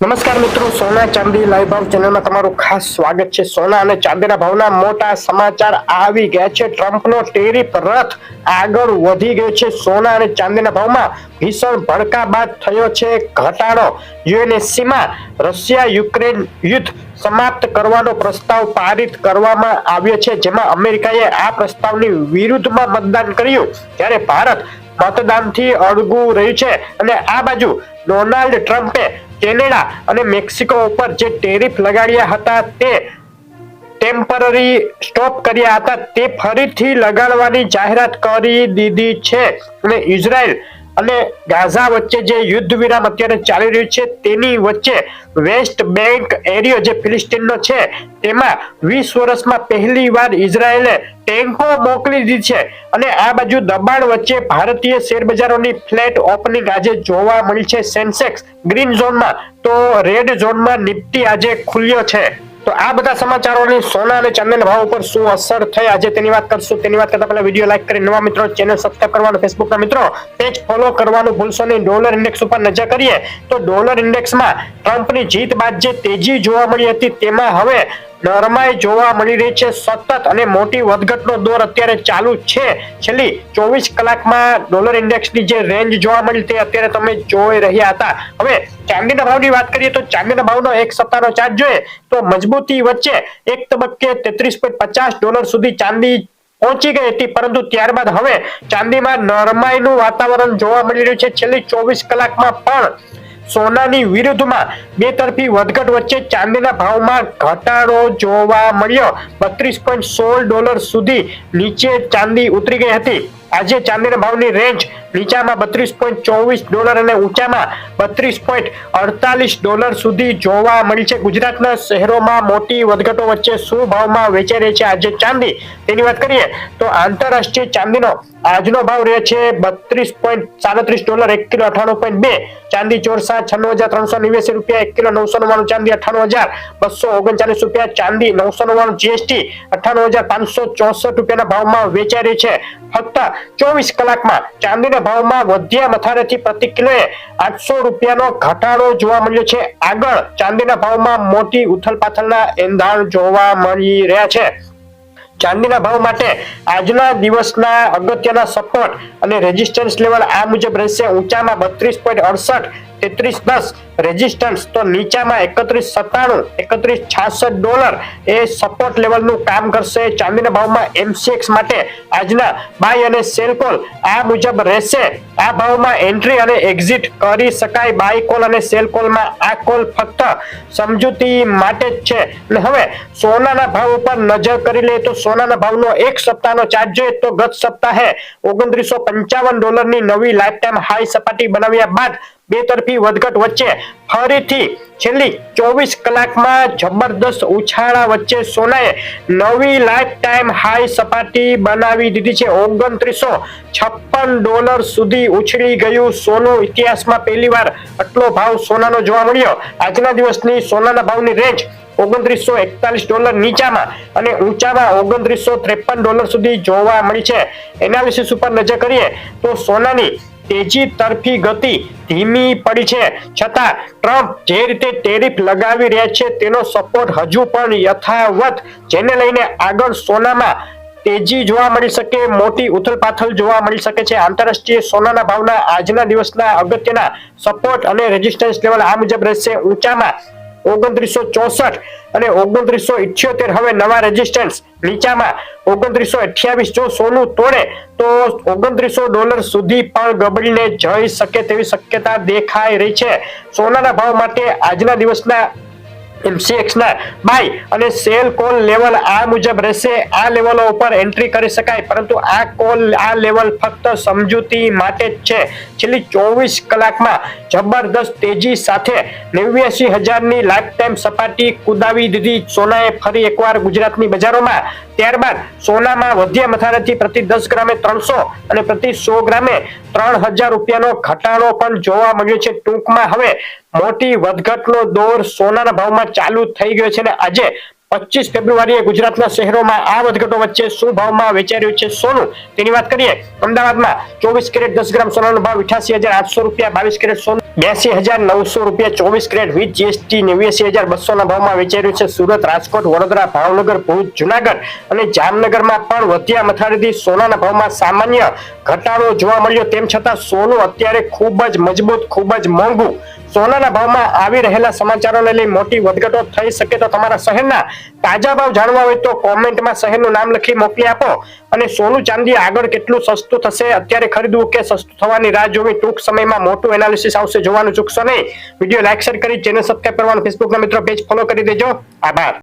નમસ્કાર મિત્રો, સોના ચાંદી લાઈવ ભાવ ચેનલમાં તમારું ખાસ સ્વાગત છે। સોના અને ચાંદીના ભાવના મોટા સમાચાર આવી ગયા છે। ટ્રમ્પનો ટેરિફ રથ આગળ વધી ગયો છે। સોના અને ચાંદીના ભાવમાં ભીષણ ભડકા બાદ થયો છે ઘટાડો। યુએનએસસીમાં રશિયા યુક્રેન યુદ્ધ સમાપ્ત કરવાનો પ્રસ્તાવ પારિત કરવામાં આવ્યો છે, જેમાં અમેરિકાએ આ પ્રસ્તાવની વિરુદ્ધમાં મતદાન કર્યું, જ્યારે ભારત મતદાનથી અળગું રહ્યું છે। અને આ બાજુ ડોનાલ્ડ ટ્રમ્પે કેનેડા અને મેક્સિકો ઉપર જે ટેરિફ લગાડ્યા હતા તે ટેમ્પરરી સ્ટોપ કર્યા હતા તે ફરીથી લગાડવાની જાહેરાત કરી દીધી છે। અને ઇઝરાયલ અને ગાઝા વચ્ચે જે યુદ્ધ વિરામ અત્યારે ચાલી રહ્યું છે તેની વચ્ચે વેસ્ટ બેંક એરિયો જે ફિલિસ્તીનનો છે તેમાં 20 વર્ષમાં પહેલી વાર ઇઝરાયેલે ટેન્કો મોકલી દીધી છે। અને આ બાજુ દબાણ વચ્ચે ભારતીય શેર બજારોની ફ્લેટ ઓપનિંગ આજે જોવા મળી છે। સેન્સેક્સ ગ્રીન ઝોનમાં તો રેડ ઝોનમાં નિફ્ટી આજે ખુલ્યો છે। તો આ બધા સમાચારોની સોના અને ચાંદીના ભાવ ઉપર શું અસર થઈ આજે તેની વાત કરશું। તેની વાત કરતા પહેલા વિડીયો લાઈક કરી નવા મિત્રો ચેનલ સબસ્ક્રાઇબ કરવાનું, ફેસબુકના મિત્રો પેજ ફોલો કરવાનું ભૂલશો નહીં। ડોલર ઇન્ડેક્સ ઉપર નજર કરીએ તો ડોલર ઇન્ડેક્સમાં ટ્રમ્પની જીત બાદ જે તેજી જોવા મળી હતી તેમાં હવે નરમાઈ જોવા મળી રહી છે। સતત અને મોટી વધઘટનો દોર અત્યારે ચાલુ છે। છેલ્લી 24 કલાકમાં ડોલર ઇન્ડેક્સની જે રેન્જ જોવા મળી તે અત્યારે તમે જોઈ રહ્યા હતા। હવે ચાંદીના ભાવની વાત કરીએ તો ચાંદીના ભાવનો એક સપ્તાહનો ચાર્ટ જોઈએ તો મજબૂતી વચ્ચે એક તબક્કે $33.50 સુધી ચાંદી પહોંચી ગઈ હતી, પરંતુ ત્યારબાદ હવે ચાંદીમાં નરમાઈનું વાતાવરણ જોવા મળી રહ્યું છે। છેલ્લી 24 કલાકમાં પણ સોનાની વિરુદ્ધમાં બે તરફી વધઘટ વચ્ચે ચાંદીના ભાવમાં ઘટાડો જોવા મળ્યો। $32.16 સુધી નીચે ચાંદી ઉતરી ગઈ હતી। આજે ચાંદીના ભાવની રેન્જ નીચામાં $32.24 અને ઊંચામાં $32.48 સુધી જોવા મળી છે। ગુજરાતના શહેરોમાં મોટી વધઘટો વચ્ચે શું ભાવમાં વેચાઈ રહી છે આજે ચાંદી તેની વાત કરીએ તો આંતરરાષ્ટ્રીય ચાંદીનો આજનો ભાવ રહે છે $32.37, 1 કિલો 98.2, ચાંદી ચોરસા $96,389, 1 કિલો 999, ચાંદી $98,239, ચાંદી 999, જીએસટી $98,564 ભાવમાં વેચાઈ રહી છે। ફક્ત 24 કલાકમાં ચાંદીના ભાવમાં વધ્યા મથારેથી પ્રતિ કિલોએ $800નો ઘટાડો જોવા મળ્યો છે। આગળ ચાંદીના ભાવમાં મોટી ઉથલપાથલના એંધાણ જોવા મળી રહ્યા છે। ચાંદીના ભાવ માટે આજના દિવસના અગત્યના સપોર્ટ અને રેઝિસ્ટન્સ લેવલ આ મુજબ રહેશે। ઊંચામાં 32.68, 33.10 રેઝિસ્ટન્સ, તો નીચામાં $31.97, $31.66 એ સપોર્ટ લેવલનું કામ કરશે। ચાંદીના ભાવમાં એમસીએક્સ માટે આજના બાય અને સેલ કોલ આ મુજબ રહેશે। આ ભાવમાં એન્ટ્રી અને એક્ઝિટ કરી શકાય। બાય કોલ અને સેલ કોલમાં આ કોલ ફક્ત સમજૂતી માટે જ છે। અને હવે સોનાના ભાવ ઉપર નજર કરી લઈએ તો સોનાના ભાવનો એક સપ્તાહનો ચાર્ટ જોઈએ તો ગત સપ્તાહે $2955 ની નવી લાઈફ ટાઈમ હાઈ સપાટી બનાવ્યા બાદ બે તરફી વધઘટ વચ્ચે ફરીથી છેલ્લી 24 કલાકમાં જબરદસ્ત ઉછાળા વચ્ચે સોનાએ નવી લાઈફ ટાઈમ હાઈ સપાટી બનાવી દીધી છે। $2956 સુધી ઉછળી ગયું સોનું। ઇતિહાસમાં પહેલીવાર આટલો ભાવ સોનાનો જોવા મળ્યો। આજના દિવસની સોનાના ભાવની રેન્જ $2941 નીચામાં અને ઊંચામાં $2953 સુધી જોવા મળી છે। એનાલિસિસ ઉપર નજર કરીએ તો સોનાની તેજી તરફી ગતિ ધીમી પડી છે, છતાં ટ્રમ્પ જે રીતે ટેરિફ લગાવી રહ્યા છે તેનો સપોર્ટ હજુ પણ યથાવત, જેને લઈને આગળ સોનામાં તેજી જોવા મળી શકે, મોટી ઉથલપાથલ જોવા મળી શકે છે। આંતરરાષ્ટ્રીય સોનાના ભાવના આજના દિવસના અગત્યના સપોર્ટ અને રેઝિસ્ટન્સ લેવલ આ મુજબ રહેશે। ઊંચામાં 2964 અને 2978 હવે નવા રેઝિસ્ટન્સ, નીચામાં 2928 જો સોનું તોડે તો $29 સુધી પણ ગબડીને જઈ શકે તેવી શક્યતા દેખાઈ રહી છે। સોનાના ભાવ માટે આજના દિવસના એમસીએક્સના બાય અને સેલ કોલ લેવલ આ મુજબ રહેશે। આ લેવલો ઉપર એન્ટ્રી કરી શકાય, પરંતુ આ લેવલ ફક્ત સમજૂતી માટે જ છે। છેલ્લી 24 કલાકમાં જબરદસ્ત તેજી સાથે 89,000ની લાઈફ ટાઈમ સપાટી કુદાવી દીધી સોનાએ ફરી એકવાર ગુજરાતની બજારોમાં। ત્યારબાદ સોનામાં વધ્યા મથારેથી પ્રતિ 10 ગ્રામે 300 અને પ્રતિ 100 ગ્રામે $3000નો ઘટાડો પણ જોવા મળ્યો છે। ટૂંકમાં હવે મોટી વધઘટનો દોર સોનાના ભાવમાં ચાલુ થઈ ગયો છે અને આજે 25 ફેબ્રુઆરીએ ગુજરાતના શહેરોમાં આ વધઘટો વચ્ચે શું ભાવમાં વેચાઈ રહ્યું છે સોનું તેની વાત કરીએ. અમદાવાદમાં 24 કેરેટ 10 ગ્રામ સોનાનો ભાવ 88,800 રૂપિયા, 22 કેરેટ સોનું 82,900 રૂપિયા, 24 કેરેટ વિથ જીએસટી 89,200 ના ભાવમાં વેચાઈ રહ્યું છે. સુરત, રાજકોટ, વડોદરા, ભાવનગર, ભુજ, જુનાગઢ અને જામનગરમાં પણ વધ્યા મથાળેથી સોનાના ભાવમાં સામાન્ય ઘટાડો જોવા મળ્યો. તેમ છતાં સોનું અત્યારે ખૂબ જ મજબૂત, ખૂબ જ મોંઘું. સોનાના ભાવમાં આવી રહેલા સમાચારોને લઈ મોટી વધઘટો થઈ શકે તો તમારા શહેરના તાજા ભાવ જાણવા હોય તો કોમેન્ટમાં શહેરનું નામ લખી મોકલી આપો. અને સોનું ચાંદી આગળ કેટલું સસ્તું થશે, અત્યારે ખરીદવું કે સસ્તું થવાની રાહ જોવી, ટૂંક સમયમાં મોટું એનાલિસિસ આવશે, જોવાનું ચૂકશો નહીં. વિડીયો લાઈક શેર કરી ચેનલ સબસ્ક્રાઇબ કરવાનું, ફેસબુકના મિત્રો પેજ ફોલો કરી દેજો. આભાર.